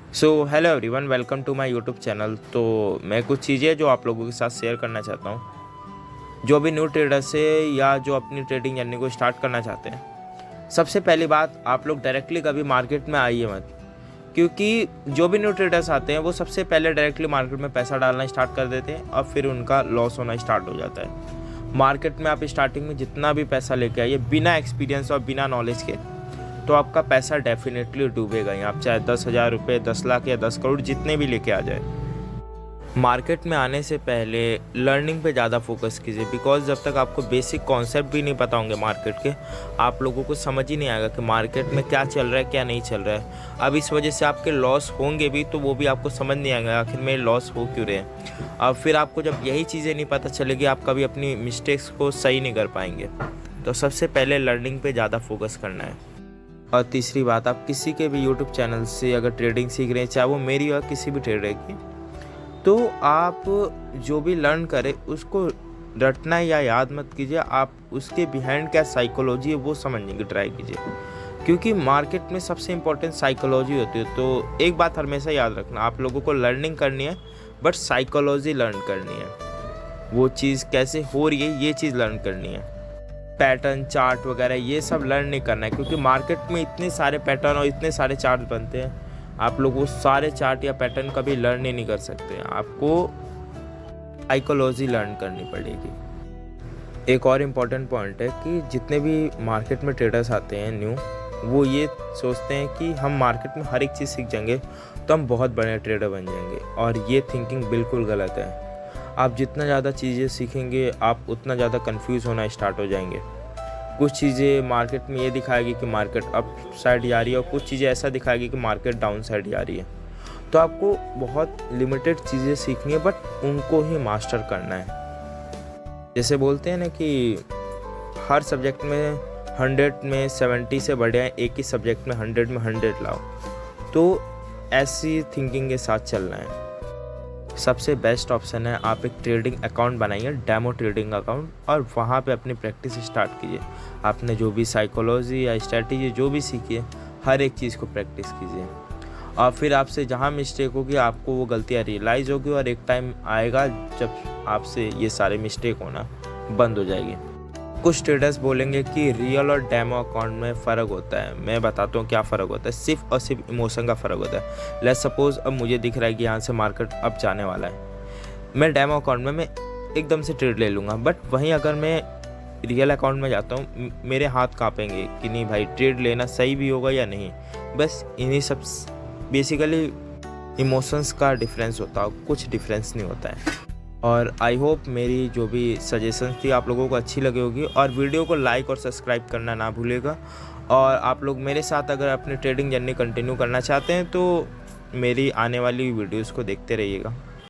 So hello everyone, welcome to my YouTube channel. तो मैं कुछ चीज़ें जो आप लोगों के साथ शेयर करना चाहता हूँ, जो भी न्यू ट्रेडर्स है या जो अपनी ट्रेडिंग जर्नी को स्टार्ट करना चाहते हैं। सबसे पहली बात, आप लोग डायरेक्टली कभी मार्केट में आइए मत, क्योंकि जो भी न्यू ट्रेडर्स आते हैं वो सबसे पहले डायरेक्टली मार्केट में पैसा डालना स्टार्ट कर देते हैं और फिर उनका लॉस होना स्टार्ट हो जाता है। मार्केट में आप स्टार्टिंग में जितना भी पैसा लेके आइए बिना एक्सपीरियंस और बिना नॉलेज के, तो आपका पैसा डेफिनेटली डूबेगा ही। आप चाहे 10,000 रुपये, 10 लाख या 10 करोड़ जितने भी लेके आ जाए। मार्केट में आने से पहले लर्निंग पे ज़्यादा फोकस कीजिए, बिकॉज जब तक आपको बेसिक कॉन्सेप्ट भी नहीं पता होंगे मार्केट के, आप लोगों को समझ ही नहीं आएगा कि मार्केट में क्या चल रहा है क्या नहीं चल रहा है। अब इस वजह से आपके लॉस होंगे भी, तो वो भी आपको समझ नहीं आएगा आखिर में लॉस हो क्यों रहे हैं। अब फिर आपको जब यही चीज़ें नहीं पता चलेगी, आप कभी अपनी मिस्टेक्स को सही नहीं कर पाएंगे। तो सबसे पहले लर्निंग पे ज़्यादा फोकस करना है। और तीसरी बात, आप किसी के भी यूट्यूब चैनल से अगर ट्रेडिंग सीख रहे हैं, चाहे वो मेरी या किसी भी ट्रेडर की, तो आप जो भी लर्न करें उसको रटना या याद मत कीजिए। आप उसके बिहाइंड क्या साइकोलॉजी है वो समझने की ट्राई कीजिए, क्योंकि मार्केट में सबसे इम्पोर्टेंट साइकोलॉजी होती है। तो एक बात हमेशा याद रखना, आप लोगों को लर्निंग करनी है बट साइकोलॉजी लर्न करनी है। वो चीज़ कैसे हो रही है ये चीज़ लर्न करनी है। पैटर्न, चार्ट वगैरह ये सब लर्न नहीं करना है, क्योंकि मार्केट में इतने सारे पैटर्न और इतने सारे चार्ट बनते हैं, आप लोग वो सारे चार्ट या पैटर्न कभी लर्न ही नहीं कर सकते। आपको साइकोलॉजी लर्न करनी पड़ेगी। एक और इम्पॉर्टेंट पॉइंट है कि जितने भी मार्केट में ट्रेडर्स आते हैं न्यू, वो ये सोचते हैं कि हम मार्केट में हर एक चीज़ सीख जाएंगे तो हम बहुत बड़े ट्रेडर बन जाएंगे, और ये थिंकिंग बिल्कुल गलत है। आप जितना ज़्यादा चीज़ें सीखेंगे आप उतना ज़्यादा कंफ्यूज होना स्टार्ट हो जाएंगे। कुछ चीज़ें मार्केट में ये दिखाएगी कि मार्केट अप साइड जा रही है, और कुछ चीज़ें ऐसा दिखाएगी कि मार्केट डाउन साइड जा रही है। तो आपको बहुत लिमिटेड चीज़ें सीखनी है, बट उनको ही मास्टर करना है। जैसे बोलते हैं ना कि हर सब्जेक्ट में 100 में 70 से बढ़िया है एक ही सब्जेक्ट में 100 में 100 लाओ। तो ऐसी थिंकिंग के साथ चलना है। सबसे बेस्ट ऑप्शन है आप एक ट्रेडिंग अकाउंट बनाइए, डेमो ट्रेडिंग अकाउंट, और वहाँ पे अपनी प्रैक्टिस स्टार्ट कीजिए। आपने जो भी साइकोलॉजी या स्ट्रैटेजी जो भी सीखी है, हर एक चीज़ को प्रैक्टिस कीजिए। और फिर आपसे जहाँ मिस्टेक होगी आपको वो गलतियाँ रियलाइज़ होगी, और एक टाइम आएगा जब आपसे ये सारे मिस्टेक होना बंद हो जाएगी। कुछ ट्रेडर्स बोलेंगे कि रियल और डेमो अकाउंट में फ़र्क होता है। मैं बताता हूँ क्या फ़र्क होता है। सिर्फ और सिर्फ इमोशन का फ़र्क होता है। लेट्स सपोज़ अब मुझे दिख रहा है कि यहाँ से मार्केट अप जाने वाला है, मैं डेमो अकाउंट में मैं एकदम से ट्रेड ले लूँगा। बट वहीं अगर मैं रियल अकाउंट में जाता हूँ, मेरे हाथ काँपेंगे कि नहीं भाई ट्रेड लेना सही भी होगा या नहीं। बस इन्हीं सब बेसिकली इमोशंस का डिफरेंस होता है, कुछ डिफरेंस नहीं होता है। और आई होप मेरी जो भी सजेशंस थी आप लोगों को अच्छी लगी होगी, और वीडियो को लाइक और सब्सक्राइब करना ना भूलिएगा। और आप लोग मेरे साथ अगर अपनी ट्रेडिंग जर्नी कंटिन्यू करना चाहते हैं तो मेरी आने वाली वीडियोस को देखते रहिएगा।